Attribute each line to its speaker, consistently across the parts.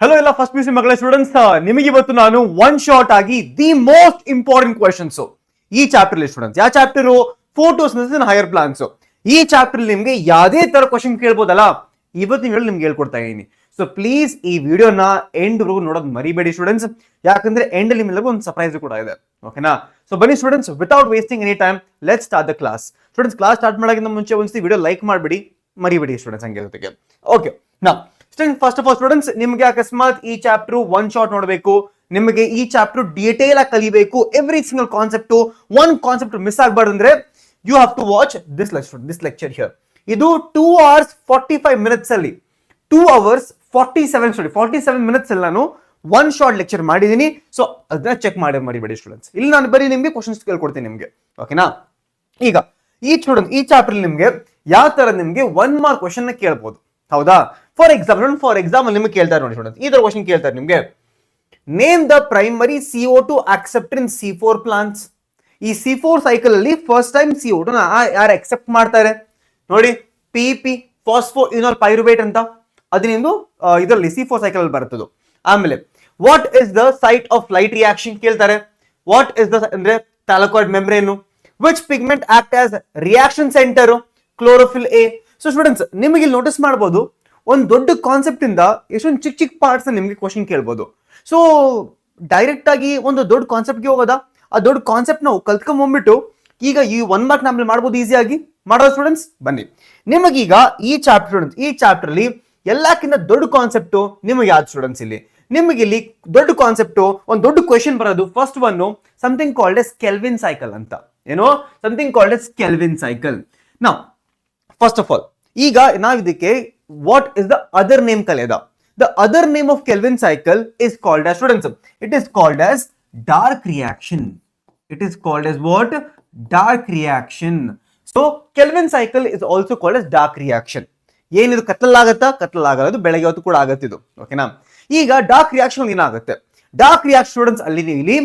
Speaker 1: Hello ಎಲ್ಲ first P U C ಮಕ್ಕಳ students, ನಿಮಗೆ ಇವತ್ತು ನಾನು ಒನ್ ಶಾರ್ಟ್ ಆಗಿ ದಿ ಮೋಸ್ಟ್ ಇಂಪಾರ್ಟೆಂಟ್ ಕ್ವೆಶನ್ಸ್ ಈ ಚಾಪ್ಟರ್ ಅಲ್ಲಿ ಸ್ಟೂಡೆಂಟ್ಸ್. ಯಾವ ಚಾಪ್ಟರ್? Photos higher plants. ಈ ಚಾಪ್ಟರ್ ನಿಮ್ಗೆ ಯಾವುದೇ ತರ ಕ್ವೆಶನ್ ಕೇಳ್ಬೋದಲ್ಲ, ಇವತ್ತು ನಿಮ್ಗೆ ಹೇಳ್ಕೊಡ್ತಾ ಇದೀನಿ. ಸೊ ಪ್ಲೀಸ್ ಈ ವಿಡಿಯೋನ ಎಂಡ್ ವರೆಗೂ ನೋಡೋದು ಮರಿಬೇಡಿ ಸ್ಟೂಡೆಂಟ್ಸ್, ಯಾಕಂದ್ರೆ ಎಂಡ್ ಅಲ್ಲಿ ನಿಮ್ಗೆ ಒಂದು ಸರ್ಪ್ರೈಸ್ ಕೂಡ ಇದೆ. ಓಕೆನಾ? ಸೊ ಬನ್ನಿ students, without wasting any time let's start the class. Students, class start ಮಾಡೋಕ್ಕಿಂತ ಮುಂಚೆ ಒಂದ್ಸತಿ ವಿಡಿಯೋ ಲೈಕ್ ಮಾಡಬೇಡಿ, ಮರಿಬೇಡಿ ಸ್ಟೂಡೆಂಟ್ಸ್ ಹಂಗೆ ಜೊತೆಗೆ. ಓಕೆ ನಾ ಫಸ್ಟ್ ಆಫ್ ಆಲ್ ಸ್ಟೂಡೆಂಟ್ಸ್, ನಿಮಗೆ ಅಕಸ್ಮಾತ್ ಈ ಚಾಪ್ಟರ್ ಒನ್ ಶಾಟ್ ನೋಡಬೇಕು, ನಿಮಗೆ ಈ ಚಾಪ್ಟರ್ ಡೀಟೇಲ್ ಆಗಿ ಕಲಿಬೇಕು, every single concept, one concept miss ಆಗಬಾರ್ದು ಅಂದ್ರೆ you have to watch this lecture here. ಇದು 2 hours 45 minutes ಅಲ್ಲಿ 2 hours 47 minutes ಅಲ್ಲಿ ನಾನು ಒನ್ ಶಾರ್ಟ್ ಲೆಕ್ಚರ್ ಮಾಡಿದೀನಿ. ಸೊ ಅದನ್ನ ಚೆಕ್ ಮರಿಬೇಡಿ ಸ್ಟೂಡೆಂಟ್ಸ್. ಇಲ್ಲಿ ನಾನು ಬರೀ ನಿಮ್ಗೆ ಕ್ವಶನ್ಸ್ ಕೇಳ್ಕೊಡ್ತೀನಿ ನಿಮ್ಗೆ. ಓಕೆನಾ? ಈಗ ಈ ಚಾಪ್ಟರ್ ನಿಮ್ಗೆ ಯಾವ ತರ ನಿಮ್ಗೆ 1 mark ಕ್ವಶನ್ ಕೇಳ್ಬೋದು, ಹೌದಾ? ಫಾರ್ ಎಕ್ಸಾಂಪಲ್ ನಿಮ್ಗೆ ಕೇಳ್ತಾರೆ ನೋಡಿ ಸ್ಟೂಡೆಂಟ್ಸ್, ಈ ತರ ಕ್ವಶನ್ ಕೇಳ್ತಾರೆ ನಿಮ್ಗೆ. Name the primary CO2 acceptor in C4 plants. ಈ C4 ಸೈಕಲ್ ಅಲ್ಲಿ ಫಸ್ಟ್ ಟೈಮ್ CO2 ಯಾರು ಅಕ್ಸೆಪ್ಟ್ ಮಾಡ್ತಾರೆ ನೋಡಿ? PP ಫಾಸ್ಫೋಇನೋಲ್ ಪೈರುವೇಟ್ ಅಂತ, ಅದರಿಂದ ಇದರಲ್ಲಿ C4 ಸೈಕಲ್ ಅಲ್ಲಿ ಬರ್ತದೆ. ಆಮೇಲೆ what is the site of light reaction ಕೇಳ್ತಾರೆ. ವಾಟ್ ಇಸ್ ದ ಅಂದ್ರೆ thylakoid membrane. Which pigment act as reaction centre? Chlorophyll A. So students, ನಿಮಗೆ ಇಲ್ಲಿ ನೋಟಿಸ್ ಮಾಡಬಹುದು, ಒಂದು ದೊಡ್ಡ ಕಾನ್ಸೆಪ್ಟ್ ಇಂದ ಎಷ್ಟೊಂದು ಚಿಕ್ಕ ಪಾರ್ಟ್ಸ್ ನಿಮಗೆ ಕ್ವಶನ್ ಕೇಳ್ಬೋದು. ಸೊ ಡೈರೆಕ್ಟ್ ಆಗಿ ಒಂದು ದೊಡ್ಡ ಕಾನ್ಸೆಪ್ಟ್ಗೆ ಹೋಗೋದಾ, ಆ ದೊಡ್ಡ ಕಾನ್ಸೆಪ್ಟ್ ನಾವು ಕಲ್ತ್ಕೊಂಡ್ಬಿಟ್ಟು ಈಗ ಈ 1 mark ನಮ್ಮಲ್ಲಿ ಮಾಡ್ಬೋದು ಈಸಿಯಾಗಿ ಮಾಡೋದು ಸ್ಟೂಡೆಂಟ್ಸ್. ಬನ್ನಿ, ನಿಮಗೀಗ ಈ ಚಾಪ್ಟರ್ ಅಲ್ಲಿ ಎಲ್ಲಕ್ಕಿಂತ ದೊಡ್ಡ ಕಾನ್ಸೆಪ್ಟ್ ನಿಮಗೆ ಯಾವ್ದು ಸ್ಟೂಡೆಂಟ್ಸ್? ನಿಮಗೆ ಇಲ್ಲಿ ದೊಡ್ಡ ಕಾನ್ಸೆಪ್ಟ್, ಒಂದು ದೊಡ್ಡ ಕ್ವೆಶನ್ ಬರೋದು. First one something called as kelvin cycle ಅಂತ. ಏನೋ something called as kelvin cycle. ನಾವು ಫಸ್ಟ್ ಆಫ್ ಆಲ್ ಈಗ ನಾವು ಇದಕ್ಕೆ what is the other name kaleda? The other name of Kelvin cycle is called as students, it is called as dark reaction. It is called as what? Dark reaction. So Kelvin cycle is also called as dark reaction. ಏನಿದು ಕತ್ತಲಾಗಲ್ಲ, ಬೆಳಗ್ಗೆ ಹೊತ್ತು ಕೂಡ ಆಗುತ್ತೆ ಇದು. ಓಕೆನಾ? ಈಗ dark reaction ಏನಾಗುತ್ತೆ? Dark reaction students ಅಲ್ಲಿ ಇಲ್ಲಿ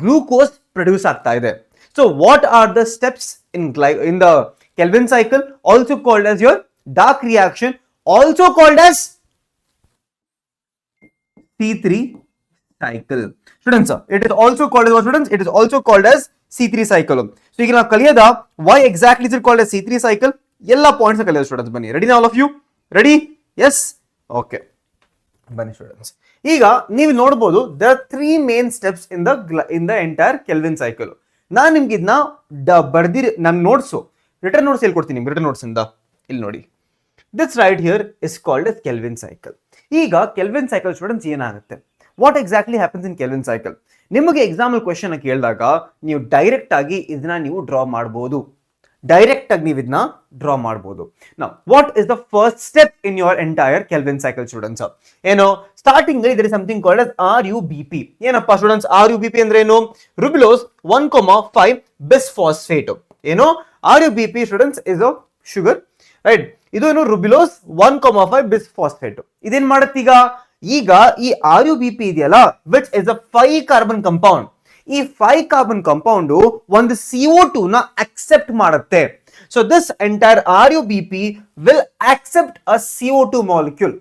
Speaker 1: ಗ್ಲೂಕೋಸ್ ಪ್ರೊಡ್ಯೂಸ್ ಆಗ್ತಾ ಇದೆ. So what are the steps in the Kelvin cycle, also called as your dark reaction, also called as C3 cycle. Students, it is also called as what students? It is also called as C3 cycle. So ಈಗ ನಾವು ಕಲಿಯೋದ why exactly is it called as C3 cycle? ಎಲ್ಲ points ಕಲಿಯೋದು students. ಬನ್ನಿ, ready all of you? Ready? Yes? Okay, ಬನ್ನಿ students. ಈಗ ನೀವು ನೋಡಬಹುದು there are 3 main steps in the entire Kelvin cycle. ನಾನು ನಿಮ್ಗೆ ಇದನ್ನ ನನ್ನ ನೋಟ್ಸು ರಿಟರ್ನ್ ನೋಟ್ಸ್ ಹೇಳ್ಕೊಡ್ತೀನಿ ನಿಮ್ಗೆ. ರಿಟರ್ನ್ ನೋಟ್ಸ್ ಇಂದ ಇಲ್ಲಿ ನೋಡಿ, this right here is called as Kelvin cycle. ಈಗ Kelvin cycle ಸ್ಟೂಡೆಂಟ್ಸ್ ಏನಾಗುತ್ತೆ? What exactly happens in Kelvin cycle? ನಿಮಗೆ ಎಕ್ಸಾಮ್ ಅಲ್ಲಿ ಕ್ವೆಶ್ಚನ್ ಕೇಳಿದಾಗ ನೀವು ಡೈರೆಕ್ಟ್ ಆಗಿ ಇದನ್ನ ನೀವು ಡ್ರಾ ಮಾಡಬಹುದು. Now what is the first step in your entire Kelvin cycle students? ಏನು starting there is something called as RUBP. ಏನಪ್ಪಾ ಸ್ಟೂಡೆಂಟ್ಸ್ RUBP ಅಂದ್ರೆ ಏನು? ರುಬಿಲೋಸ್ 1,5 ಬಿಸ್ಫಾಸ್ಫೇಟ್. ಏನು RUBP students is a sugar, right? ಇದು ಏನು? ರುಬಿಲೋಸ್ 1,5 ಬಿಸ್ಫಾಸ್ಫೇಟ್. ಇದೇನ್ ಮಾಡುತ್ತೀಗ? ಈಗ ಈ RUBP ಇದೆಯಲ್ಲ, which is a 5 carbon compound. ಈ 5 ಕಾರ್ಬನ್ ಕಂಪೌಂಡ್ ಒಂದು CO2 ನ ಅಕ್ಸೆಪ್ಟ್ ಮಾಡುತ್ತೆ. So this entire RUBP will accept a CO2 molecule.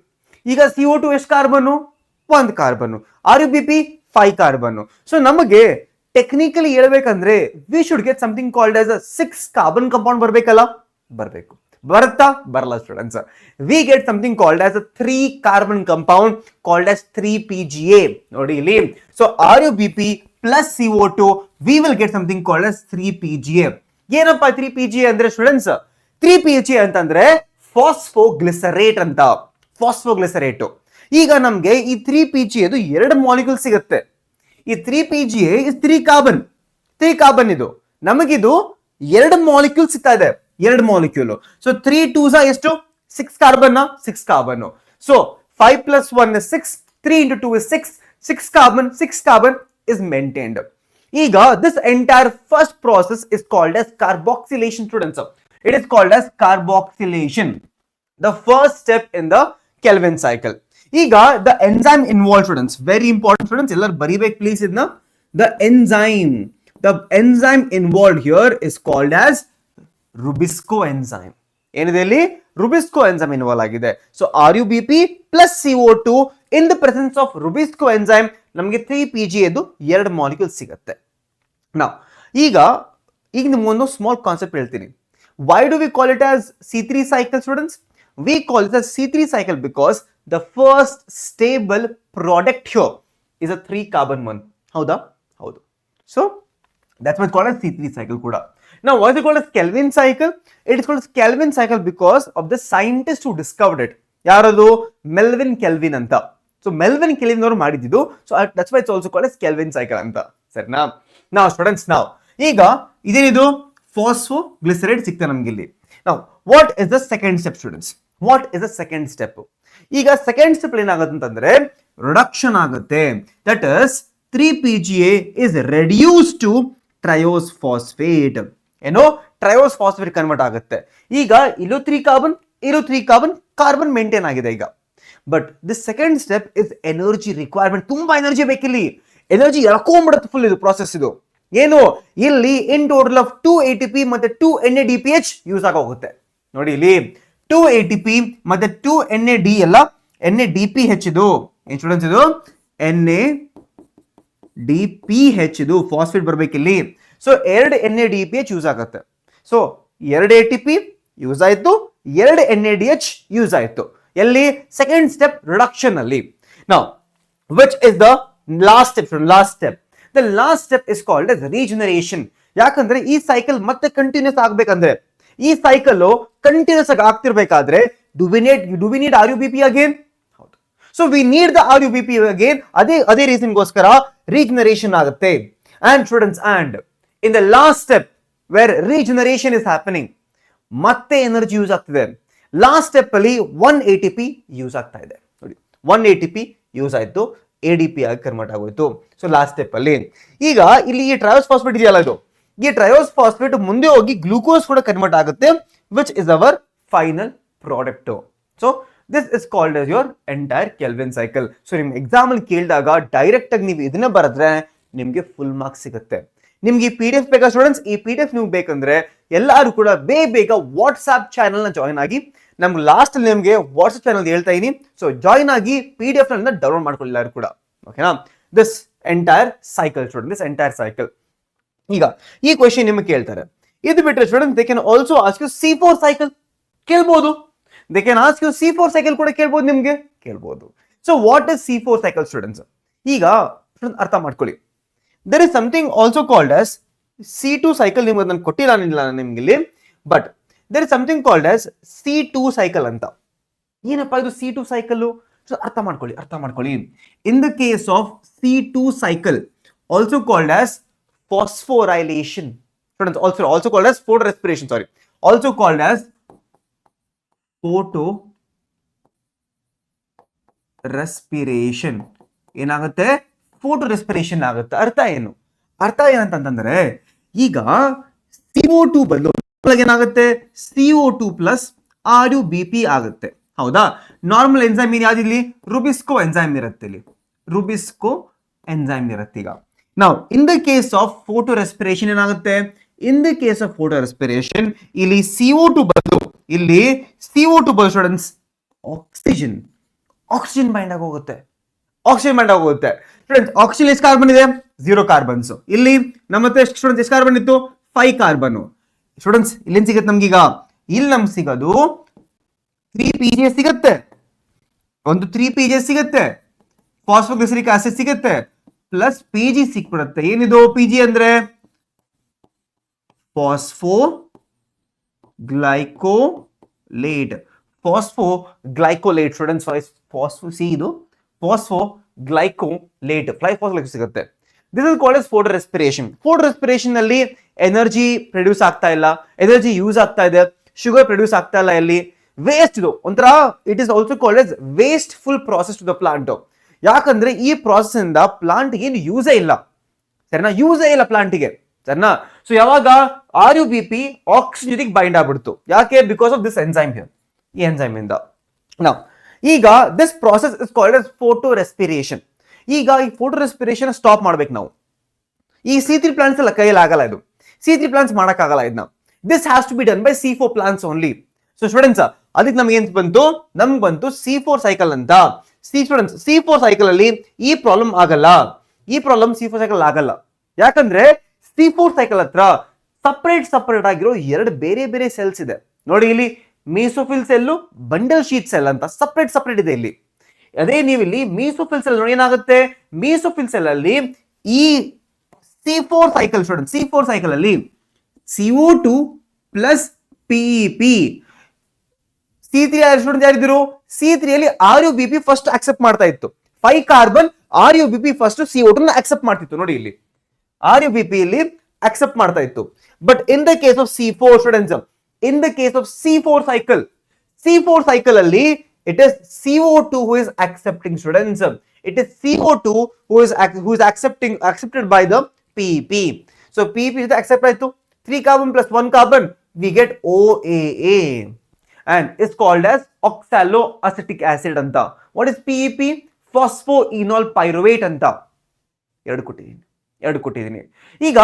Speaker 1: ಈಗ CO2 ಎಷ್ಟು carbon? 1 carbon. RUBP 5 carbon. So ನಮಗೆ ಟೆಕ್ನಿಕಲಿ ಹೇಳ್ಬೇಕಂದ್ರೆ we should get something called as a 6 carbon compound ಬರ್ಬೇಕಲ್ಲ? ಬರ್ಬೇಕು. ಬರುತ್ತಾ? ಬರಲ್ಲ students. We get something called as a 3 carbon compound called as 3PGA. ನೋಡಿ ಇಲ್ಲಿ. So RUBP plus CO2 we will get something called as 3PGA. ಏನಪ್ಪಾ 3PGA ಅಂದ್ರೆ students? 3PGA ಅಂತಂದ್ರೆ ಫಾಸ್ಫೋಗ್ಲಿಸರೇಟ್ ಅಂತ. ಫಾಸ್ಫೋಗ್ಲಿಸರೇಟ್. ಈಗ ನಮ್ಗೆ ಈ 3PGA ಅದು 2 ಮಾಲಿಕ್ಯೂಲ್ ಸಿಗುತ್ತೆ. ಈ 3PGA is 3 ಕಾರ್ಬನ್. ಇದು ನಮಗಿದು 2 ಮಾಲಿಕ್ಯೂಲ್ ಸಿಗ್ತಾ ಇದೆ. 2 ಮಾಲಿಕ್ಯೂಲ್. ಸೊ 3 2s ಎಷ್ಟು? 6 carbon. 6 carbon. So 5 + 1 is 6, 3 × 2 is 6. 6 carbon is maintained. ಈಗ this entire first process is called as carboxylation students. It is called as carboxylation, the first step in the Kelvin cycle. ಈಗ the enzyme involved students, very important students, ಎಲ್ಲರೂ ಬರಿಬೇಕು please ಇದನ್ನ. the enzyme involved here is called as Rubisco enzyme. ಏನಿದೆ ಇಲ್ಲಿ? RuBisCO enzyme involve ಆಗಿದೆ. So RuBP plus CO2 in the presence of RuBisCO enzyme ನಮಗೆ 3Pg ಅದು 2 molecule ಸಿಗುತ್ತೆ. ನಾವು ಈಗ ನಿಮ್ಗೊಂದು ಸ್ಮಾಲ್ ಕಾನ್ಸೆಪ್ಟ್ ಹೇಳ್ತೀನಿ. Why do we call it as C3 cycle, students? We call it as C3 cycle because the first stable product here is a 3 carbon one. Howda? Howdu. So that's why it's called as C3 cycle kuda. Now why is it called as Kelvin cycle? It is called as Kelvin cycle because of the scientist who discovered it. Yaradu? Melvin Kelvin anta. So Melvin Kelvin ಅವರು ಮಾಡಿದ್ದು. So that's why it's also called as Kelvin cycle anta. ಸರಿನಾ? Now students, now ಈಗ ಇದೇನಿದು ಫಾಸ್ಫೋಗ್ಲಿಸರೈಡ್ ಸಿಗ್ತಾ ನಮ್ಗೆ ಇಲ್ಲಿ. Now what is the second step, students? What is the second step? ಈಗ second step ಏನಾಗುತ್ತೆ ಅಂತಂದ್ರೆ ರಿಡಕ್ಷನ್ ಆಗುತ್ತೆ. That is 3PGA is reduced to triose phosphate. ಏನೋ ಟ್ರಯೋಸ್ ಫಾಸ್ಫೇಟ್ ಕನ್ವರ್ಟ್ ಆಗುತ್ತೆ. ಈಗ ಇಲ್ಲೂ 3 ಕಾರ್ಬನ್ ಕಾರ್ಬನ್ ಮೇಂಟೈನ್ ಆಗಿದೆ ಈಗ. But this second step is energy requirement. ತುಂಬಾ ಎನರ್ಜಿ ಬೇಕಿಲ್ಲಿ, ಎನರ್ಜಿ ಎಳ್ಕೊಂಡ್ಬಿಡುತ್ತೆ ಫುಲ್ ಇದು ಪ್ರಾಸೆಸ್. ಇದು ಏನು ಇಲ್ಲಿ ಇನ್ ಟೋಟಲ್ ಆಫ್ 2 ATP ಮತ್ತೆ 2 NADPH ಯೂಸ್ ಆಗೋಗುತ್ತೆ. ನೋಡಿ ಇಲ್ಲಿ 2 ATP ಮತ್ತೆ 2 NAD ಎಲ್ಲ NADPH ಇದು ಸ್ಟೂಡೆಂಟ್ಸ್, ಇದು NADPH ಇದು ಫಾಸ್ಫೇಟ್ ಬರ್ಬೇಕಿಲ್ಲಿ. ಸೊ 2 NADPH ಯೂಸ್ ಆಗುತ್ತೆ. ಸೊ 2 ATP ಯೂಸ್ ಆಯ್ತು, 2 NADH ಯೂಸ್ ಆಯ್ತು. ಎಲ್ಲಿ? ಸೆಕೆಂಡ್ ಸ್ಟೆಪ್ ರಿಡಕ್ಷನ್ ಅಲ್ಲಿ. Now which is the last step? Last step, the last step is called as regeneration. ಯಾಕಂದ್ರೆ ಈ ಸೈಕಲ್ ಮತ್ತೆ ಕಂಟಿನ್ಯೂಸ್ ಆಗ್ಬೇಕಂದ್ರೆ, ಈ ಸೈಕಲ್ ಕಂಟಿನ್ಯೂಸ್ ಆಗಿ ಆಗ್ತಿರ್ಬೇಕಾದ್ರೆ do we need RuBP again? ಹೌದು. So we need the RuBP again. ಅದೇ ರೀಸನ್ಗೋಸ್ಕರ ರೀಜನರೇಷನ್ ಆಗುತ್ತೆ. And students, and in the last step where regeneration is happening, ಮತ್ತೆ ಎನರ್ಜಿ ಯೂಸ್ ಆಗ್ತಿದೆ. ಲಾಸ್ಟ್ ಸ್ಟೆಪ್ ಅಲ್ಲಿ 1 ATP ಯೂಸ್ ಆಗ್ತಾ ಇದೆ. ನೋಡಿ 1 ATP ಯೂಸ್ ಆಯ್ತು, ADP ಆಗಿ ಕನ್ವರ್ಟ್ ಆಗೋಯ್ತು. ಸೊ ಲಾಸ್ಟ್ ಸ್ಟೆಪ್ ಅಲ್ಲಿ ಈಗ ಇಲ್ಲಿ ಈ ಟ್ರಯೋಸ್ ಫಾಸ್ಫೇಟ್ ಇದೆಯಲ್ಲ, ಇದು ಈ ಟ್ರಯೋಸ್ ಫಾಸ್ಫೇಟ್ ಮುಂದೆ ಹೋಗಿ ಗ್ಲೂಕೋಸ್ ಕೂಡ ಕನ್ವರ್ಟ್ ಆಗುತ್ತೆ, which is our final product. So this is called as your entire Kelvin cycle. So ನಿಮ್ ಎಕ್ಸಾಮ್ ಅಲ್ಲಿ ಕೇಳಿದಾಗ ಡೈರೆಕ್ಟ್ ಆಗಿ ನೀವು ಇದನ್ನ ಬರೆದ್ರೆ ನಿಮ್ಗೆ ಫುಲ್ ಮಾರ್ಕ್ಸ್ ಸಿಗುತ್ತೆ. ನಿಮ್ಗೆ ಈ PDF ಬೇಕಾ ಸ್ಟೂಡೆಂಟ್ಸ್? ಈ PDF ನೀವು ಬೇಕಂದ್ರೆ ಎಲ್ಲರೂ ಕೂಡ ಬೇಗ ವಾಟ್ಸ್ಆಪ್ ಚಾನಲ್ ನ ಜಾಯಿನ್ ಆಗಿ. ನಮ್ಗೆ ಲಾಸ್ಟ್ ಅಲ್ಲಿ ನಿಮ್ಗೆ ವಾಟ್ಸ್ಆಪ್ ಚಾನಲ್ ಹೇಳ್ತಾ ಇದೀನಿ. ಸೊ ಜಾಯಿನ್ ಆಗಿ PDF ನ ಡೌನ್ಲೋಡ್ ಮಾಡ್ಕೊಳ್ಳಿ ಎಲ್ಲರೂ ಕೂಡ. ಓಕೆನಾ? This entire cycle student, this entire cycle. ಈಗ ಈ ಕ್ವೆಶ್ಚನ್ ನಿಮಗೆ ಕೇಳ್ತಾರೆ. ಇದು ಬಿಟ್ಟರೆ student they can also ask you C4 cycle ಕೇಳ್ಬೋದು. They can ask you C4 cycle ಕೂಡ ಕೇಳ್ಬೋದು, ನಿಮ್ಗೆ ಕೇಳ್ಬೋದು. So what is C4 cycle students? ಈಗ ಅರ್ಥ ಮಾಡ್ಕೊಳ್ಳಿ. there is something also called as C2 cycle. ನಿಮಗೆ ನಾನು ಕೊಟ್ಟಿಲ್ಲ ನಿಮ್ಗೆ ಇಲ್ಲಿ, but there is something called as C2 cycle ಅಂತ. ಏನಪ್ಪಾ ಇದು C2 cycle? ಅರ್ಥ ಮಾಡ್ಕೊಳ್ಳಿ. in the case of C2 cycle also called as phosphorylation, students, also called as photorespiration, also called as photorespiration. ಏನಾಗುತ್ತೆ? ಫೋಟೋ ರೆಸ್ಪಿರೇಷನ್ ಆಗುತ್ತೆ. ಅರ್ಥ ಏನಂತಂದ್ರೆ ಈಗ CO2 ಬದಲು ಏನಾಗುತ್ತೆ? CO2 ಪ್ಲಸ್ RuBP ಆಗುತ್ತೆ. ಹೌದಾ? ನಾರ್ಮಲ್ ಎಂಜೈಮ್ ಯಾವ್ದಿಲ್ಲಿ? ರುಬಿಸ್ಕೋ ಎಂಜೈಮ್ ಇರುತ್ತೆ. ಇಲ್ಲಿ ರುಬಿಸ್ಕೋ ಎಂಜೈಮ್ ಇರುತ್ತೆ. ಈಗ ನಾವು in the case of photorespiration ಏನಾಗುತ್ತೆ? In the case of photorespiration ಇಲ್ಲಿ CO2 ಬದಲು ಸ್ಟೂಡೆಂಟ್ಸ್ ಆಕ್ಸಿಜನ್ ಬೈಂಡ್ ಆಗೋಗುತ್ತೆ. ಸ್ಟೂಡೆಂಟ್ಸ್ ಆಕ್ಸಿಜನ್ ಎಷ್ಟು ಕಾರ್ಬನ್ ಇದೆ? 0 ಕಾರ್ಬನ್ಸ್. ಇಲ್ಲಿ ನಮ್ಮ ಹತ್ರ ಎಷ್ಟು ಸ್ಟೂಡೆಂಟ್ಸ್ ಎಷ್ಟು ಕಾರ್ಬನ್ ಇತ್ತು? 5 ಕಾರ್ಬನ್. ಸ್ಟೂಡೆಂಟ್ಸ್ ಇಲ್ಲಿ ಸಿಗುತ್ತೆ ನಮ್ಗೀಗ? ಇಲ್ಲಿ ನಮ್ಗೆ ಸಿಗೋದು 3PGA ಸಿಗುತ್ತೆ. ಒಂದು 3PGA ಸಿಗುತ್ತೆ, ಫಾಸ್ಫೋಗ್ಲಿಸರಿಕ್ ಆಸಿಡ್ ಸಿಗುತ್ತೆ, ಪ್ಲಸ್ PG ಸಿಕ್ಬಿಡುತ್ತೆ. ಏನಿದು PG ಅಂದ್ರೆ? ಫಾಸ್ಫೋಗ್ಲೈಕೋಲೇಟ್. ಸ್ಟೂಡೆಂಟ್ಸ್, ಇದು ಫಾಸ್ಫೋಗ್ಲೈಕೋಲೇಟ್, ಫಾಸ್ಫೋಗ್ಲೈಕೋಲೇಟ್ ಸಿಗುತ್ತೆ. This is called as photo respiration. Photo respiration ಅಲ್ಲಿ ಎನರ್ಜಿ ಪ್ರೊಡ್ಯೂಸ್ ಆಗ್ತಾ ಇಲ್ಲ, ಎನರ್ಜಿ ಯೂಸ್ ಆಗ್ತಾ ಇದೆ, ಶುಗರ್ ಪ್ರೊಡ್ಯೂಸ್ ಆಗ್ತಾ ಇಲ್ಲ. ಇಲ್ಲಿ ವೇಸ್ಟ್. ಇದು ಒಂಥರ it is also called as wasteful process to the plant. ಯಾಕಂದ್ರೆ ಈ ಪ್ರಾಸೆಸ್ ಇಂದ ಪ್ಲಾಂಟ್ ಏನು ಯೂಸೇ ಇಲ್ಲ. ಸರಿನಾ? ಯೂಸೇ ಇಲ್ಲ ಪ್ಲಾಂಟಿಗೆ. ಸರಿನಾ? ಸೊ ಯಾವಾಗ RuBP ಆಕ್ಸಿಜನ್ ಜೊತೆಗೆ ಬೈಂಡ್ ಆಗ್ಬಿಡ್ತು. ಯಾಕೆ? Because of this enzyme here. ಈ ಎಂಜೈಮ್ ಇಂದ ನಾವು ಈಗ this process is called as photo respiration. ಈಗ ಈ ಫೋಟೋ ರೆಸ್ಪಿರೇಷನ್ ಸ್ಟಾಪ್ ಮಾಡ್ಬೇಕು ನಾವು. ಈ C3 ಪ್ಲಾಂಟ್ಸ್ ಎಲ್ಲ ಕೈಯಲ್ಲಿ ಆಗಲ್ಲ. ಇದು C3 ಪ್ಲಾಂಟ್ಸ್ ಮಾಡಕ್ಕಾಗಲ್ಲ ಇದನ್ನ. This has to be done by C4 plants only. So students, ಅದಕ್ಕೆ ನಮ್ಗೆ ಏನ್ ಬಂತು, ನಮ್ಗೆ ಬಂತು C4 ಸೈಕಲ್ ಅಂತ. ಸ್ಟೂಡೆಂಟ್ಸ್ C4 ಸೈಕಲ್ ಅಲ್ಲಿ ಈ ಪ್ರಾಬ್ಲಮ್ ಆಗಲ್ಲ, ಈ ಪ್ರಾಬ್ಲಮ್ C4 ಸೈಕಲ್ ಆಗಲ್ಲ. ಯಾಕಂದ್ರೆ C4 ಸೈಕಲ್ ಹತ್ರ ಸಪರೇಟ್ ಆಗಿರೋ ಎರಡು ಬೇರೆ ಬೇರೆ ಸೆಲ್ಸ್ ಇದೆ ನೋಡಿ. ಇಲ್ಲಿ mesophyll cell, bundle sheet cell ಅಂತ ಸಪರೇಟ್ ಇದೆ ಇಲ್ಲಿ. ಅದೇ ನೀವು ಇಲ್ಲಿ ಮೀಸೋಫಿಲ್ ಸೆಲ್ ನೋಡಿ ಏನಾಗುತ್ತೆ, ಮೀಸೋಫಿಲ್ ಸೆಲ್ ಅಲ್ಲಿ ಈ C4 cycle student, C4 cycle ಅಲ್ಲಿ CO2 plus PEP, C3 student ಯಾರಿದ್ರು, C3 ಅಲ್ಲಿ RUBP ಫಸ್ಟ್ ಅಕ್ಸೆಪ್ಟ್ ಮಾಡ್ತಾ ಇತ್ತು. 5 ಕಾರ್ಬನ್ RUBP ಫಸ್ಟ್ CO2 ನ ಅಕ್ಸೆಪ್ಟ್ ಮಾಡ್ತಿತ್ತು ನೋಡಿ. ಇಲ್ಲಿ RUBP ಇಲ್ಲಿ ಅಕ್ಸೆಪ್ಟ್ ಮಾಡ್ತಾ ಇತ್ತು. But in the case of C4 students, in the case of C4 cycle ಅಲ್ಲಿ it is CO2 who is accepting students. It is CO2 who is accepted by the PEP. So PEP is accept ಆಯ್ತು. 3 carbon plus 1 carbon, we get OAA and is called as oxaloacetic acid ಅಂತ. What is PEP? Phosphoenol pyruvate ಅಂತ. ಎರಡು ಕೊಟ್ಟಿದ್ದೀನಿ. ಈಗ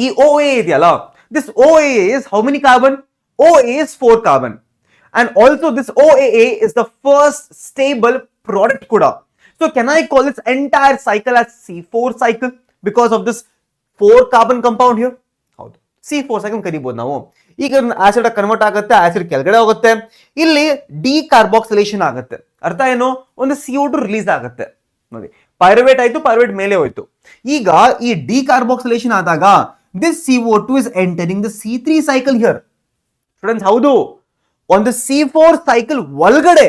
Speaker 1: ಈ OAA ಇದೆಯಲ್ಲ, this OAA is how many carbon? OAA is 4 carbon. And also this OAA is the first stable product kuda. So can I call this entire cycle as C4 cycle because of this 4 carbon compound here? ಹೌದು, C4 cycle ಕರಿಬಹುದು ನಾವು. ಈಗ acid convert ಆಗುತ್ತೆ, acid ಕೆಳಗಡೆ ಹೋಗುತ್ತೆ, ಇಲ್ಲಿ ಡಿಕಾರ್ಬಾಕ್ಸಿಲೇಷನ್ ಆಗುತ್ತೆ. ಅರ್ಥ ಏನು, ಒಂದು CO2 ರಿಲೀಸ್ ಆಗುತ್ತೆ ನೋಡಿ. ಪೈರುವೇಟ್ ಆಯ್ತು, ಪೈರುವೇಟ್ ಮೇಲೆ ಹೋಯ್ತು. ಈಗ ಈ ಡಿಕಾರ್ಬಾಕ್ಸಿಲೇಷನ್ ಆದಾಗ this CO2 is entering the C3 cycle here. Students ಹೌದು, ಒಂದು C4 ಸೈಕಲ್ ಒಳಗಡೆ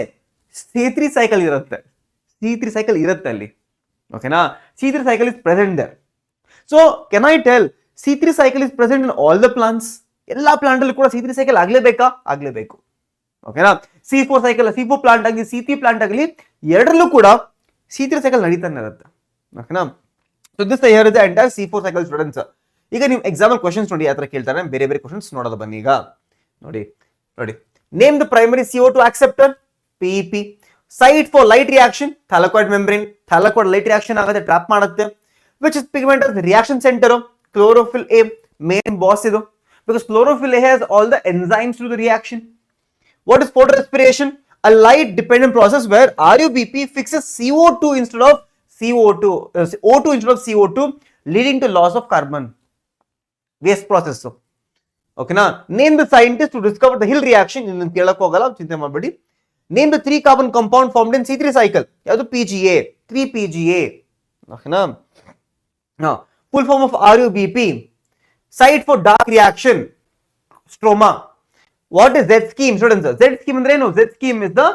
Speaker 1: C3 ಸೈಕಲ್ ಇರುತ್ತೆ, C3 ಸೈಕಲ್ ಇರುತ್ತೆ ಅಲ್ಲಿ. ಓಕೆನಾ, C3 cycle is present there. So can I tell C3 cycle is present in all the plants? ಎಲ್ಲಾ plant ಅಲ್ಲಿ ಕೂಡ C3 ಸೈಕಲ್ ಆಗ್ಲೇಬೇಕಾ? ಆಗ್ಲೇಬೇಕು. ಓಕೆನಾ, C4 ಪ್ಲಾಂಟ್ ಆಗಲಿ, C3 ಪ್ಲಾಂಟ್ ಆಗಲಿ, ಎರಡರಲ್ಲೂ ಕೂಡ C3 ಸೈಕಲ್ ನಡೀತಾನೆ ಇರುತ್ತೆ. ಓಕೆನಾ, so this here is the entire C4 cycle students. ಈಗ ನೀವು ಎಕ್ಸಾಂಪಲ್ ಕ್ವಶನ್ಸ್ ನೋಡಿ ಯಾವ ತರ ಕೇಳ್ತಾರೆ, ಬೇರೆ ಬೇರೆ ಕ್ವಶನ್ಸ್ ನೋಡೋದು ಬನ್ನಿ. ಈಗ ನೋಡಿ, name the primary CO2 acceptor, PEP. Site for light reaction, thylakoid membrane. Thylakoid light reaction ಆಗುತ್ತೆ, ಟ್ರಾಪ್ ಮಾಡುತ್ತೆ. Which is pigment reaction centre? Chlorophyll A main boss ಇದು, because chlorophyll A has all the enzymes to the reaction. What is photorespiration? A light dependent process where RUBP fixes CO2 instead of O2 instead of CO2, leading to loss of carbon. Waste process. Okay na, name the scientist to discover the Hill reaction. In ಕೇಳಕ್ಕೆ ಹೋಗಲ್ಲ, ಚಿಂತೆ ಮಾಡಬೇಡಿ. Name the 3 carbon compound formed in C3 cycle. ಯಾವುದು? PGA, 3PGA. Okay na. Now, full form of RUBP. Site for dark reaction, stroma. What is Z scheme, students? Z scheme ಅಂದ್ರೆ ಏನು? Z scheme is the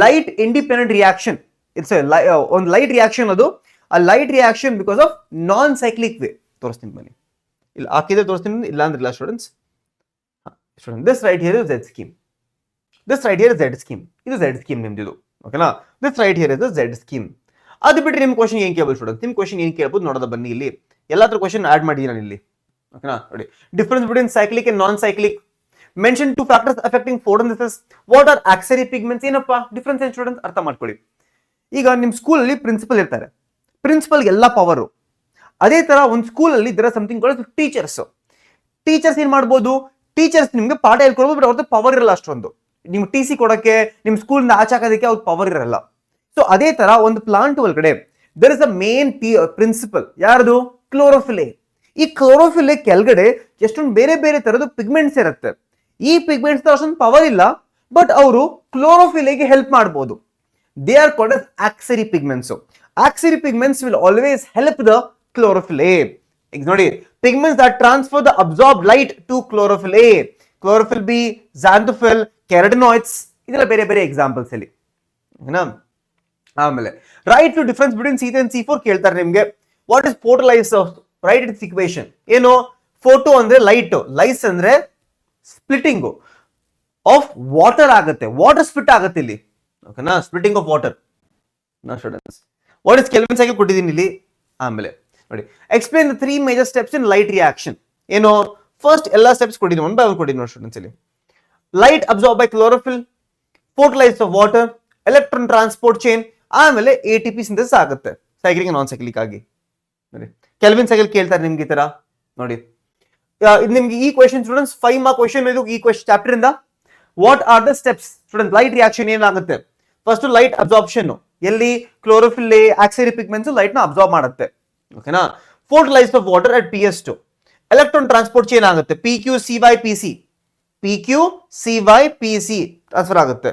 Speaker 1: light independent reaction. It's a on light reaction, ಅದು a light reaction because of non cyclic way. ತೋರಿಸ್ತೀನಿ ಬನ್ನಿ, ಇಲ್ಲಿ ಹಾಕಿದ್ರೆ ತೋರಿಸ್ತೀನಿ, ಇಲ್ಲ ಅಂದ್ರೆ ಇಲ್ಲ students. This right here is Z scheme. This right here is Z scheme. ಇದು Z scheme ನಿಮ್ದು. ಓಕೆನಾ, this right here is the Z scheme. ಅದು ಬಿಟ್ಟರೆ ನಿಮ್ಮ ಕ್ವಶನ್ ಏನ್ ಕೇಳಬಹುದು ಸ್ಟೂಡೆಂಟ್ಸ್? ನಿಮ್ಮ ಕ್ವಶನ್ ಏನ್ ಕೇಳಬಹುದು ನೋಡೋದ ಬನ್ನಿ. ಇಲ್ಲಿ ಎಲ್ಲಾದ್ರೂ ಕ್ವಶನ್ ಆಡ್ ಮಾಡಿದ್ದೀನಿ ನಾನು ಇಲ್ಲಿ. ಓಕೆನಾ, ನೋಡಿ, difference between cyclic and non cyclic. Mention 2 factors affecting photosynthesis. What are ಆಕ್ಸರಿ pigments? ಏನಪ್ಪ ಡಿಫರೆನ್ಸ್ ಏನು ಸ್ಟೂಡೆಂಟ್ಸ್? ಅರ್ಥ ಮಾಡ್ಕೊಳ್ಳಿ. ಈಗ ನಿಮ್ಮ ಸ್ಕೂಲಲ್ಲಿ ಪ್ರಿನ್ಸಿಪಲ್ ಇರ್ತಾರೆ, ಪ್ರಿನ್ಸಿಪಲ್ಗೆ ಎಲ್ಲ ಪವರು. ಅದೇ ತರ ಒಂದು ಸ್ಕೂಲಲ್ಲಿ there are something called teachers. Teachers ಏನ್ ಮಾಡ್ಬೋದು? ಟೀಚರ್ಸ್ ನಿಮ್ಗೆ ಪಾಠ ಹೇಳ್ಕೊಡ್ಬೋದು, ಬಟ್ ಅವ್ರದ್ದು ಪವರ್ ಇರಲ್ಲ ಅಷ್ಟೊಂದು. ನಿಮ್ಗೆ TC ಕೊಡಕ್ಕೆ, ನಿಮ್ಮ ಸ್ಕೂಲ್ನ ಆಚೆ ಹಾಕೋದಕ್ಕೆ ಅವ್ರ ಪವರ್ ಇರಲ್ಲ. ಸೊ ಅದೇ ತರ ಒಂದು ಪ್ಲಾಂಟ್ ಒಳಗಡೆ there is a main principal. ಯಾರ್ದು? Chlorophyll A. ಈ ಕ್ಲೋರೋಫಿಲ್ ಎ ಕೆಳಗಡೆ ಎಷ್ಟೊಂದು ಬೇರೆ ಬೇರೆ ತರದ್ದು ಪಿಗ್ಮೆಂಟ್ಸ್ ಇರುತ್ತೆ. ಈ ಪಿಗ್ಮೆಂಟ್ಸ್ ಅಷ್ಟೊಂದು ಪವರ್ ಇಲ್ಲ, ಬಟ್ ಅವರು ಕ್ಲೋರೋಫಿಲ್ ಎಗೆ ಹೆಲ್ಪ್ ಮಾಡಬಹುದು. They are called as ಆಕ್ಸರಿ pigments. ಆಕ್ಸರಿ pigments will always help the chlorophyll A. ಈಗ ನೋಡಿ, pigments that transfer the absorbed light to chlorophyll A, chlorophyll B, xanthophyll, carotenoids, ಇದೆಲ್ಲ ಬೇರೆ ಬೇರೆ ಎಕ್ಸಾಂಪಲ್ಸ್ ಇಲ್ಲಿ. ಆಮೇಲೆ write two difference between C3 and C4 ಕೇಳ್ತಾರೆ ನಿಮ್ಗೆ. What is photolysis? Write its equation. ಏನು? ಫೋಟೋ ಅಂದ್ರೆ ಲೈಟ್, ಲೈಸ್ ಅಂದ್ರೆ ಸ್ಪ್ಲಿಟಿಂಗ್ ಆಫ್ ವಾಟರ್ ಆಗುತ್ತೆ, ವಾಟರ್ ಸ್ಪ್ಲಿಟ್ ಆಗುತ್ತೆ ಇಲ್ಲಿ. ಓಕೆನಾ, splitting of water. Students, what is Calvin cycle ಕೊಟ್ಟಿದ್ದೀನಿ ಇಲ್ಲಿ. ಆಮೇಲೆ ನೋಡಿ, explain the 3 major steps in light reaction. ಏನು? ಫಸ್ಟ್ ಎಲ್ಲ ಸ್ಟೆಪ್ಸ್ ಕೊಟ್ಟಿದ್ದೀನಿ, 1 by 1 ಕೊಟ್ಟಿದ್ದೀನಿ ನೋಡಿ ಸ್ಟೂಡೆಂಟ್ಸ್ ಇಲ್ಲಿ. Light absorb by chlorophyll, ಫೋಟೋಲೈಸ್ of water, electron transport chain, ಆಮೇಲೆ ATP ಸಿಂಥೆಸಿಸ್ ಆಗುತ್ತೆ ಸೈಕ್ಲಿಕ್ ನಾನ್ ಸೈಕ್ಲಿಕ್ ಆಗಿ. ನೋಡಿ, ಕೆಲ್ವಿನ್ ಸೈಕಲ್ ಕೇಳ್ತಾರೆ ನಿಮ್ಗೆ ಈ ತರ. ನೋಡಿ, ನಿಮ್ಗೆ ಈ ಕ್ವೆಶ್ಚನ್ ಸ್ಟೂಡೆಂಟ್ಸ್ 5 ಮಾರ್ಕ್ ಕ್ವೆಶ್ಚನ್ ಇದು ಈ ಕ್ವೆಶ್ಚನ್ ಚಾಪ್ಟರ್ ಇಂದ. What are the steps student light reaction ಏನಾಗುತ್ತೆ? ಫಸ್ಟ್ ಲೈಟ್ ಅಬ್ಸಾರ್ಪ್ಷನ್, ಎಲ್ಲಿ ಕ್ಲೋರೋಫಿಲ್ ಆಕ್ಸಿಡರಿ ಪಿಗ್ಮೆಂಟ್ಸ್ ಲೈಟ್ ನ ಅಬ್ಸಾರ್ಬ್ ಮಾಡುತ್ತೆ. ಓಕೆನಾ? Photolysis of water at PS2. Electron transport chain ಆಗುತ್ತೆ, PQ-CY-PC ಟ್ರಾನ್ಸ್ಫರ್ ಆಗುತ್ತೆ.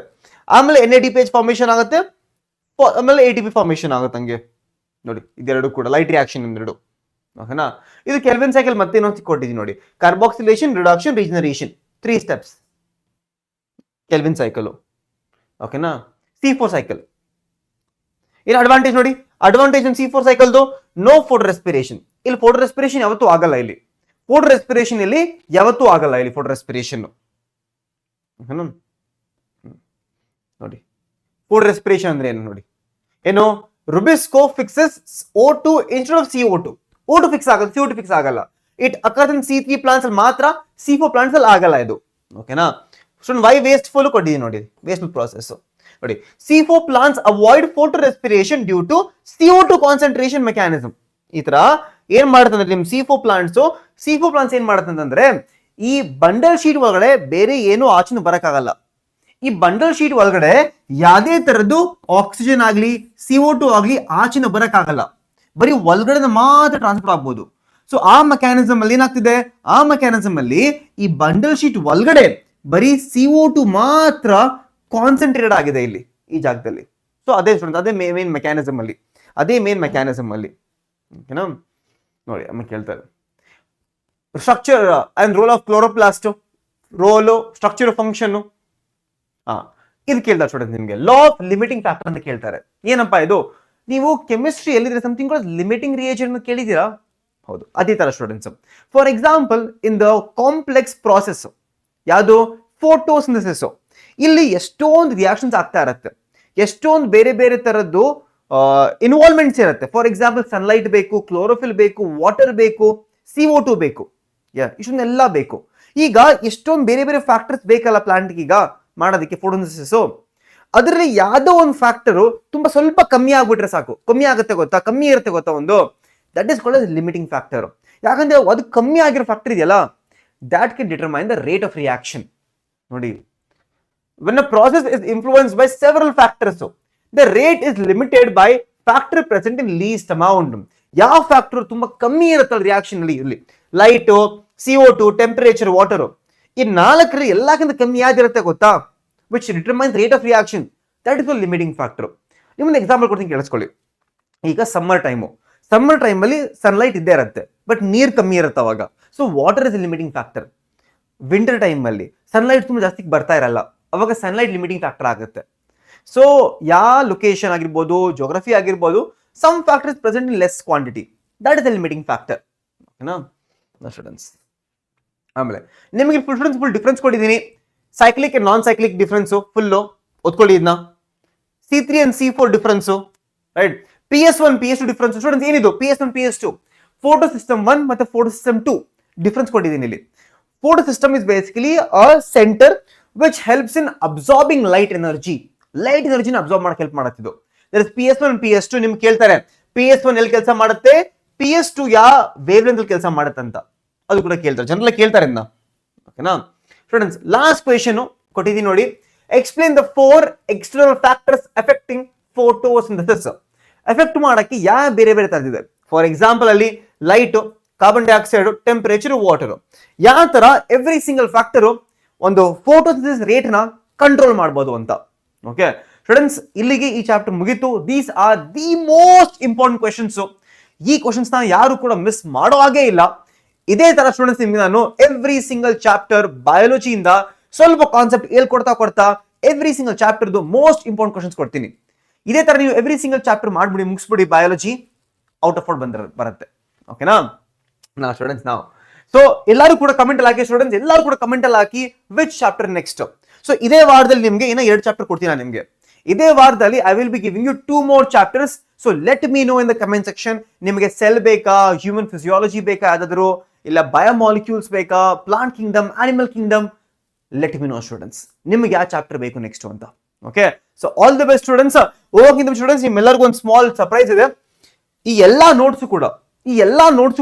Speaker 1: ಆಮೇಲೆ NADPH ಫಾರ್ಮೇಶನ್ ಆಗುತ್ತೆ, ಆಮೇಲೆ ATP ಫಾರ್ಮೇಶನ್ ಆಗುತ್ತೆ. ಹಂಗೆ ನೋಡಿ, ಇದೆರಡು ಕೂಡ ಲೈಟ್ ರಿಯಾಕ್ಷನ್ ಎರಡು. ಓಕೆನಾ? ಇದು ಕೆಲ್ವಿನ್ ಸೈಕಲ್ ಮತ್ತೆ ಇನ್ನೊಂದು ಕೊಟ್ಟಿದ್ದೀನಿ ನೋಡಿ, carboxylation, reduction, regeneration, 3 steps Calvin cycle. ಓಕೆನಾ? C4 ಸೈಕಲ್ ಏನು ಅಡ್ವಾಂಟೇಜ್ ನೋಡಿ, ಅಡ್ವಾಂಟೇಜ್ C4 ಸೈಕಲ್ದು ನೋ ಫೋಟೋ ರೆಸ್ಪಿರೇಷನ್. ಇಲ್ಲಿ ಫೋಟೋ ರೆಸ್ಪಿರೇಷನ್ ಯಾವತ್ತೂ ಆಗಲ್ಲ. ಇಲ್ಲಿ ಫೋಟೋ ರೆಸ್ಪಿರೇಷನ್ ಇಲ್ಲಿ ಯಾವತ್ತೂ ಆಗಲ್ಲ. ಇಲ್ಲಿ ಫೋಟೋ ರೆಸ್ಪಿರೇಷನ್ ನೋಡಿ, ಫೋಟೋ ರೆಸ್ಪಿರೇಷನ್ ಅಂದ್ರೆ ಏನು ನೋಡಿ, ಏನು RuBisCO fixes O2 instead of CO2. O2 fix ಆಗಲ್ಲ, CO2 ಫಿಕ್ಸ್ ಆಗಲ್ಲ. It occurs in C3 plants ಅಲ್ಲಿ ಮಾತ್ರ, C4 ಪ್ಲಾಂಟ್ಸ್ ಅಲ್ಲಿ ಆಗಲ್ಲ ಇದು. ಓಕೆನಾ? ವೈ ವೇಸ್ಟ್ಫುಲ್ ಕೊಟ್ಟಿದ್ದೀನಿ ನೋಡಿ, ವೇಸ್ಟ್ಫುಲ್ ಪ್ರಾಸೆಸ್ ನೋಡಿ. C4 plants avoid photorespiration due to CO2 concentration mechanism. ಈ ತರ ಏನ್ ಮಾಡುತ್ತಂದ್ರೆ ನಿಮ್ C4 ಪ್ಲಾಂಟ್ಸ್ ಏನ್ ಮಾಡುತ್ತಂದ್ರೆ, ಈ ಬಂಡಲ್ ಶೀಟ್ ಒಳಗಡೆ ಬೇರೆ ಏನು ಆಚೆನೂ ಬರಕ್ಕಾಗಲ್ಲ. ಈ ಬಂಡಲ್ ಶೀಟ್ ಒಳಗಡೆ ಯಾವುದೇ ತರದ್ದು ಆಕ್ಸಿಜನ್ ಆಗ್ಲಿ CO2 ಆಗ್ಲಿ ಆಚೆನೂ ಬರಕ್ಕಾಗಲ್ಲ, ಬರೀ ಒಳಗಡೆ ಮಾತ್ರ ಟ್ರಾನ್ಸ್ಫರ್ ಆಗ್ಬೋದು. ಸೊ ಆ ಮೆಕ್ಯಾನಿಸಮ್ ಅಲ್ಲಿ ಏನಾಗ್ತಿದೆ, ಆ ಮೆಕ್ಯಾನಿಸಮ್ ಅಲ್ಲಿ ಈ ಬಂಡಲ್ ಶೀಟ್ ಒಳಗಡೆ ಬರೀ CO2 ಮಾತ್ರ ಕಾನ್ಸಂಟ್ರೇಟೆಡ್ ಆಗಿದೆ ಇಲ್ಲಿ ಈ ಜಾಗದಲ್ಲಿ. ಸೊ ಅದೇ ಸ್ಟೂಡೆಂಟ್, ಅದೇ ಮೇನ್ ಮೆಕ್ಯಾನಿಸಮ್ ಅಲ್ಲಿ. ಓಕೆನಾ? ನೋಡಿ ಆಮೇಲೆ ಕೇಳ್ತಾರೆ structure and role of chloroplast, role, structure, function. ಇದು ಕೇಳ್ತಾರೆ ಸ್ಟೂಡೆಂಟ್ ನಿಮ್ಗೆ. ಲಾ ಆಫ್ ಲಿಮಿಟಿಂಗ್ ಫ್ಯಾಕ್ಟರ್ ಅಂತ ಕೇಳ್ತಾರೆ. ಏನಪ್ಪಾ ಇದು? ನೀವು ಕೆಮಿಸ್ಟ್ರಿ ಎಲ್ಲಿದ್ರೆ ಸಮಥಿಂಗ್ ಲಿಮಿಟಿಂಗ್ ರಿಯೇಜೆಂಟ್ ಕೇಳಿದ್ದೀರಾ? ಹೌದು, ಅದೇ ತರ students. For example, in the complex process ಯಾವುದು ಫೋಟೋಸಿಂಥಸಿಸ್, ಇಲ್ಲಿ ಎಷ್ಟೊಂದು ರಿಯಾಕ್ಷನ್ಸ್ ಆಗ್ತಾ ಇರುತ್ತೆ, ಎಷ್ಟೊಂದು ಬೇರೆ ಬೇರೆ ತರದ್ದು ಇನ್ವಾಲ್ವ್ಮೆಂಟ್ಸ್ ಇರುತ್ತೆ. ಫಾರ್ ಎಕ್ಸಾಂಪಲ್, ಸನ್ಲೈಟ್ ಬೇಕು, ಕ್ಲೋರೋಫಿಲ್ ಬೇಕು, ವಾಟರ್ ಬೇಕು, CO2 ಬೇಕು, ಇಷ್ಟೊಂದೆಲ್ಲ ಬೇಕು. ಈಗ ಎಷ್ಟೊಂದು ಬೇರೆ ಬೇರೆ ಫ್ಯಾಕ್ಟರ್ಸ್ ಬೇಕಲ್ಲ ಪ್ಲಾಂಟ್ಗೆ ಈಗ ಮಾಡೋದಕ್ಕೆ ಫೋಟೋಸಿಂಥಸಿಸ್. ಅದರಲ್ಲಿ ಯಾವುದೋ ಒಂದು ಫ್ಯಾಕ್ಟರ್ ತುಂಬಾ ಸ್ವಲ್ಪ ಕಮ್ಮಿ ಆಗ್ಬಿಟ್ರೆ ಸಾಕು, ಕಮ್ಮಿ ಇರುತ್ತೆ ಗೊತ್ತಾ ಒಂದು, that is called limiting factor. ಯಾಕಂದ್ರೆ ಅದು ಕಮ್ಮಿ ಆಗಿರೋ ಫ್ಯಾಕ್ಟರ್ ಇದೆಯಲ್ಲ, that can determine the rate of reaction. ನೋಡಿ, when a process is influenced by several factors, the rate is limited by factor present in least amount. ಯಾವ factor ತುಂಬಾ ಕಮ್ಮಿ ಇರುತ್ತಲ್ಲ ರಿಯಾಕ್ಷನ್ ಅಲ್ಲಿ, ಇಲ್ಲಿ ಲೈಟ್, CO2, ಟೆಂಪರೇಚರ್, ವಾಟರ್, ಈ ನಾಲ್ಕರಲ್ಲಿ ಎಲ್ಲಕ್ಕಿಂತ ಕಮ್ಮಿ ಯಾವ್ದಿರುತ್ತೆ ಗೊತ್ತಾ, which determines rate of reaction, that is the limiting factor. ನಿಮ್ಮೊಂದು ಎಕ್ಸಾಂಪಲ್ ಕೊಡ್ತೀನಿ ಕೇಳಿಸ್ಕೊಳ್ಳಿ. ಈಗ ಸಮ್ಮರ್ ಟೈಮಲ್ಲಿ ಸನ್ಲೈಟ್ ಇದ್ದೇ ಇರುತ್ತೆ, ಬಟ್ ನೀರು ಕಮ್ಮಿ ಇರುತ್ತೆ ಅವಾಗ. So water is limiting factor. Winter ಟೈಮಲ್ಲಿ ಸನ್ಲೈಟ್ ತುಂಬ ಜಾಸ್ತಿ ಬರ್ತಾ ಇರಲ್ಲ, ಅವಾಗ ಸನ್ಲೈಟ್ ಲಿಮಿಟಿಂಗ್ ಫ್ಯಾಕ್ಟರ್ ಆಗುತ್ತೆ. ಸೊ ಯಾವ ಲೊಕೇಶನ್ ಆಗಿರ್ಬೋದು, ಜೋಗ್ರಫಿ ಆಗಿರ್ಬೋದು, some factor is present in less quantity, that is the limiting factor. ಓಕೆನಾ ಸ್ಟೂಡೆಂಟ್ಸ್? ಆಮೇಲೆ ನಿಮಗೆ ಫುಲ್ ಡಿಫ್ರೆನ್ಸ್ ಕೊಟ್ಟಿದ್ದೀನಿ, cyclic and non cyclic difference full ಓದ್ಕೊಳ್ಳಿ. ಇದನ್ನ C3 and C4 difference, right? PS1 PS2 difference. Students ಏನಿದು PS1 PS2? Photo system 1 ಮತ್ತೆ photo system 2 difference ಕೊಟ್ಟಿದ್ದೀನಿ ಇಲ್ಲಿ. Photosystem is basically a centre which helps in absorbing light ಎನರ್ಜಿನ absorb ಮಾಡಕ್ಕೆ help ಮಾಡುತ್ತಿದ್ದು. PS1 and PS2 ನಿಮ್ಗೆ ಕೇಳ್ತಾರೆ, PS1 ಎಲ್ಲಿ ಕೆಲಸ ಮಾಡುತ್ತೆ, PS2 ಯಾವ ವೇವ್ ಲೆಂತ್ ಕೆಲಸ ಮಾಡುತ್ತೆ ಅಂತ, ಅದು ಕೂಡ ಕೇಳ್ತಾರೆ, ಜನರಲ್ ಕೇಳ್ತಾರೆ ಇದನ್ನ. ಓಕೆನಾ ಸ್ಟೂಡೆಂಟ್ಸ್? ಲಾಸ್ಟ್ ಕ್ವೆಶ್ಚನ್ ಕೊಟ್ಟಿದ್ದೀನಿ ನೋಡಿ, explain the 4 external factors affecting photosynthesis. Effect ಮಾಡಕ್ಕೆ ಯಾವ ಬೇರೆ ಬೇರೆ ತರದಿದೆ. ಫಾರ್ ಎಕ್ಸಾಂಪಲ್ ಅಲ್ಲಿ light, carbon dioxide, temperature, water, ಯಾವ ತರ ಎವ್ರಿ ಸಿಂಗಲ್ ಫ್ಯಾಕ್ಟರ್ ಒಂದು ಫೋಟೋಸಿಂಥಸಿಸ್ ರೇಟ್ ನ ಕಂಟ್ರೋಲ್ ಮಾಡಬಹುದು ಅಂತ. ಓಕೆ ಸ್ಟೂಡೆಂಟ್ಸ್, ಇಲ್ಲಿಗೆ ಈ ಚಾಪ್ಟರ್ ಮುಗಿತು. These are the most important questions. ಈ ಕ್ವೆಶ್ಚನ್ಸ್ ನ ಯಾರು ಕೂಡ ಮಿಸ್ ಮಾಡೋ ಹಾಗೆ ಇಲ್ಲ. ಇದೇ ತರ ಸ್ಟೂಡೆಂಟ್ಸ್ ನಿಮ್ಗೆ ನಾನು ಎವ್ರಿ ಸಿಂಗಲ್ ಚಾಪ್ಟರ್ ಬಯಾಲಜಿಯಿಂದ ಸ್ವಲ್ಪ ಕಾನ್ಸೆಪ್ಟ್ ಹೇಳ್ಕೊಡ್ತಾ ಎವ್ರಿ ಸಿಂಗಲ್ ಚಾಪ್ಟರ್ದು ಮೋಸ್ಟ್ ಇಂಪಾರ್ಟೆಂಟ್ ಕ್ವೆಶ್ಚನ್ಸ್ ಕೊಡ್ತೀನಿ. ಇದೇ ತರ ನೀವು ಎವ್ರಿ ಸಿಂಗಲ್ ಚಾಪ್ಟರ್ ಮಾಡ್ಬಿಡಿ, ಮುಗಿಸ್ಬಿಡಿ, ಬಯಾಲಜಿ ಔಟ್ ಆಫ್ ಬರುತ್ತೆ. ಓಕೆನಾ ಸ್ಟೂಡೆಂಟ್ಸ್? ನಾವು ಸೊ ಎಲ್ಲರೂ ಕೂಡ ಕಮೆಂಟ್ ಅಲ್ಲಿ ಹಾಕಿ ಸ್ಟೂಡೆಂಟ್ಸ್, ಎಲ್ಲರೂ ಕೂಡ ಕಮೆಂಟ್ ಅಲ್ಲಿ ಹಾಕಿ ವಿಚ್ ಚಾಪ್ಟರ್ ನೆಕ್ಸ್ಟ್. ಸೊ ಇದೇ ವಾರದಲ್ಲಿ ನಿಮ್ಗೆ ಇನ್ನ 2 ಚಾಪ್ಟರ್ ಕೊಡ್ತೀನಿ ನಾನು ನಿಮ್ಗೆ. ಇದೇ ವಾರದಲ್ಲಿ I will be giving you 2 more chapters. So let me know in the comment section, ನಿಮಗೆ ಸೆಲ್ ಬೇಕಾ, ಹ್ಯೂಮನ್ ಫಿಸಿಯಾಲಜಿ ಬೇಕಾ, ಯಾವ್ದಾದ್ರು ಇಲ್ಲ ಬಯೋಮಾಲಿಕ್ಯೂಲ್ಸ್ ಬೇಕಾ, plant kingdom, animal kingdom, let me know students, ನಿಮ್ಗೆ ಯಾವ ಚಾಪ್ಟರ್ ಬೇಕು ನೆಕ್ಸ್ಟ್ ಅಂತ. Okay so all the best students. ಹೋಗಿಂತ ಸ್ಟೂಡೆಂಟ್ಸ್ ನಿಮ್ಮೆಲ್ಲರಿಗೂ ಒಂದು ಸ್ಮಾಲ್ ಸರ್ಪ್ರೈಸ್ ಇದೆ. ಈ ಎಲ್ಲಾ ನೋಟ್ಸ್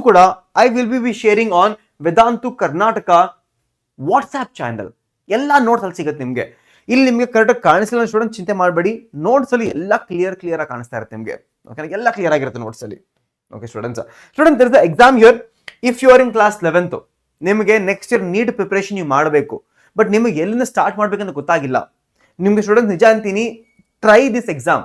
Speaker 1: ಕೂಡ I will be sharing on Vedantu Karnataka WhatsApp channel. ಎಲ್ಲಾ ನೋಟ್ಸ್ ಅಲ್ಲಿ ಸಿಗುತ್ತೆ ನಿಮ್ಗೆ. ಇಲ್ಲಿ ನಿಮಗೆ ಕರೆಕ್ಟಾಗಿ ಕಾಣಿಸಿಲ್ಲ ಸ್ಟೂಡೆಂಟ್ ಚಿಂತೆ ಮಾಡಬೇಡಿ, ನೋಟ್ಸ್ ಅಲ್ಲಿ ಎಲ್ಲ ಕ್ಲಿಯರ್ ಆಗಿ ಕಾಣಿಸ್ತಾ ಇರುತ್ತೆ ನಿಮಗೆ. ಓಕೆ, ಎಲ್ಲ ಕ್ಲಿಯರ್ ಆಗಿರುತ್ತೆ ನೋಟ್ಸ್ ಅಲ್ಲಿ. Okay students, there is the exam here. If you are in class 11th, ನಿಮಗೆ ನೆಕ್ಸ್ಟ್ ಇಯರ್ ನೀಟ್ ಪ್ರಿಪರೇಷನ್ ನೀವು ಮಾಡಬೇಕು, ಬಟ್ ನಿಮಗೆ ಎಲ್ಲಿಂದ ಸ್ಟಾರ್ಟ್ ಮಾಡ್ಬೇಕಂತ ಗೊತ್ತಾಗಿಲ್ಲ ನಿಮಗೆ ಸ್ಟೂಡೆಂಟ್. ನಿಜ ಅಂತೀನಿ, try this exam.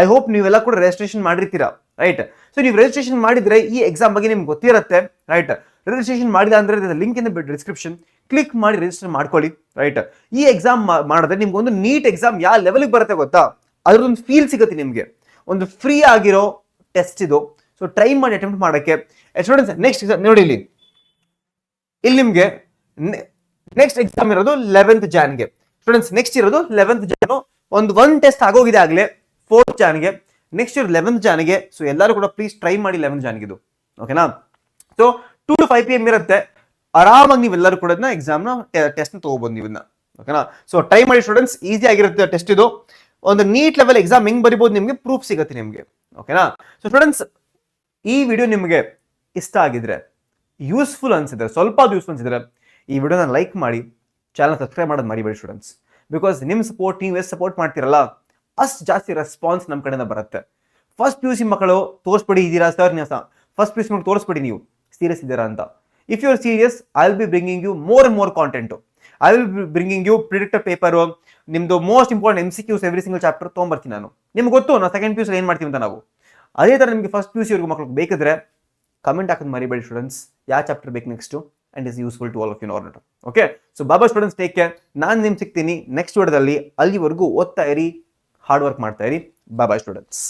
Speaker 1: I hope ನೀವೆಲ್ಲ ಕೂಡ ರಿಜಿಸ್ಟ್ರೇಷನ್ ಮಾಡಿರ್ತೀರಾ, ರೈಟ್? ಸೊ ನೀವು ರಿಜಿಸ್ಟ್ರೇಷನ್ ಮಾಡಿದ್ರೆ ಈ ಎಕ್ಸಾಮ್ ಬಗ್ಗೆ ನಿಮ್ಗೆ ಗೊತ್ತಿರುತ್ತೆ, ರೈಟ್? ರಿಜಿಸ್ಟ್ರೇಷನ್ ಮಾಡಿಲ್ಲ ಅಂದ್ರೆ ಲಿಂಕ್ ಇನ್ ಡಿಸ್ಕ್ರಿಪ್ಷನ್, ಕ್ಲಿಕ್ ಮಾಡಿ ರಿಜಿಸ್ಟರ್ ಮಾಡ್ಕೊಳ್ಳಿ, ರೈಟ್? ಈ ಎಕ್ಸಾಮ್ ಮಾಡಿದ್ರೆ ನಿಮ್ಗೆ ಒಂದು ನೀಟ್ ಎಕ್ಸಾಮ್ ಯಾವ ಲೆವೆಲ್ಗೆ ಬರುತ್ತೆ ಗೊತ್ತಾ, ಅದ್ರದೊಂದು ಫೀಲ್ ಸಿಗುತ್ತೆ ನಿಮಗೆ. ಒಂದು ಫ್ರೀ ಆಗಿರೋ ಟೆಸ್ಟ್ ಇದು, ಸೊ ಟ್ರೈ ಮಾಡಿ ಅಟೆಂಪ್ಟ್ ಮಾಡೋಕ್ಕೆ. ಸ್ಟೂಡೆಂಟ್ಸ್ ನೆಕ್ಸ್ಟ್ ಎಕ್ಸಾಮ್ ನೋಡಿ, ಇಲ್ಲಿ ನಿಮಗೆ ನೆಕ್ಸ್ಟ್ ಎಕ್ಸಾಮ್ ಇರೋದು 11th ಜಾನ್ಗೆ. ಸ್ಟೂಡೆಂಟ್ಸ್ ನೆಕ್ಸ್ಟ್ ಇರೋದು 11th ಜಾನು. ಒಂದು ಟೆಸ್ಟ್ ಆಗೋಗಿದೆ ಆಗಲೇ 4th ಜಾನ್ಗೆ, ನೆಕ್ಸ್ಟ್ ಇರೋದು 11th ಜಾನ್ಗೆ. ಸೊ ಎಲ್ಲರೂ ಕೂಡ ಪ್ಲೀಸ್ ಟ್ರೈ ಮಾಡಿ 11th ಜಾನ್ಗೆ ಇದು, ಓಕೆನಾ? ಸೊ 2 to 5 PM ಇರುತ್ತೆ, ಆರಾಮಾಗಿ ನೀವೆಲ್ಲರೂ ಕೂಡ ಎಕ್ಸಾಮ್ನ ಟೆಸ್ಟ್ನ ತಗೋಬಹುದು ನೀವನ್ನ, ಓಕೆನಾ? ಸೊ ಟ್ರೈ ಮಾಡಿ ಸ್ಟೂಡೆಂಟ್ಸ್, ಈಸಿ ಆಗಿರುತ್ತೆ ಟೆಸ್ಟ್ ಇದು. ಒಂದು ನೀಟ್ ಲೆವೆಲ್ ಎಕ್ಸಾಮ್ ಹೆಂಗ್ ಬರಿಬಹುದು ನಿಮಗೆ ಪ್ರೂಫ್ ಸಿಗುತ್ತೆ ನಿಮಗೆ, ಓಕೆನಾ? ಸೊ ಸ್ಟೂಡೆಂಟ್ಸ್, ಈ ವಿಡಿಯೋ ನಿಮಗೆ ಇಷ್ಟ ಆಗಿದ್ರೆ, ಯೂಸ್ಫುಲ್ ಅನ್ಸಿದ್ರೆ, ಸ್ವಲ್ಪ ಯೂಸ್ಫುಲ್ ಅನ್ಸಿದ್ರೆ ಈ ವಿಡಿಯೋನ ಲೈಕ್ ಮಾಡಿ, ಚಾನಲ್ ಸಬ್ಸ್ಕ್ರೈಬ್ ಮಾಡೋದು ಮರಿಬೇಡಿ ಸ್ಟೂಡೆಂಟ್ಸ್. ಬಿಕಾಸ್ ನಿಮ್ಮ ಸಪೋರ್ಟ್, ನೀವು ಎಷ್ಟು ಸಪೋರ್ಟ್ ಮಾಡ್ತಿರಲ್ಲ ಅಷ್ಟು ಜಾಸ್ತಿ ರೆಸ್ಪಾನ್ಸ್ ನಮ್ಮ ಕಡೆಯಿಂದ ಬರುತ್ತೆ. ಫಸ್ಟ್ PUC ಮಕ್ಕಳು ತೋರಿಸ್ಬಿಡಿ ಇದ್ದೀರಾ ಸರ್, ನೀವು ಫಸ್ಟ್ PUC ಮಕ್ಕಳು ತೋರಿಸ್ಬಿಡಿ ನೀವು ಸೀರಿಯಸ್ ಇದ್ದೀರಾ ಅಂತ. If you are serious, I will be bringing you more and more content. I will be bringing you predictor paper, ನಿಮ್ದು most important MCQs every single chapter ತೊಗೊಂಬರ್ತೀನಿ ನಾನು. ನಿಮ್ಗೆ ಗೊತ್ತು ನಾವು ಸೆಕೆಂಡ್ PUC ಏನು ಮಾಡ್ತೀವಿ ಅಂತ ನಾವು. ಅದೇ ಥರ ನಿಮಗೆ ಫಸ್ಟ್ PUC ವರ್ಗು ಮಕ್ಕಳು ಬೇಕಿದ್ರೆ ಕಮೆಂಟ್ ಹಾಕೋದು ಮರಿಬೇಡಿ ಸ್ಟೂಡೆಂಟ್ಸ್, ಯಾವ ಚಾಪ್ಟರ್ ಬೇಕು next, and is useful to all of you or not. Okay, so ಬಾಬಾ ಸ್ಟೂಡೆಂಟ್ಸ್, ಟೇಕ್ ಕೇರ್. ನಾನು ನಿಮ್ಗೆ ಸಿಗ್ತೀನಿ ನೆಕ್ಸ್ಟ್ ವಿಡಿಯೋದಲ್ಲಿ. ಅಲ್ಲಿವರೆಗೂ ಓದ್ತಾ ಇರಿ, ಹಾರ್ಡ್ ವರ್ಕ್ ಮಾಡ್ತಾ ಇರಿ. ಬಾಯ್ ಸ್ಟೂಡೆಂಟ್ಸ್.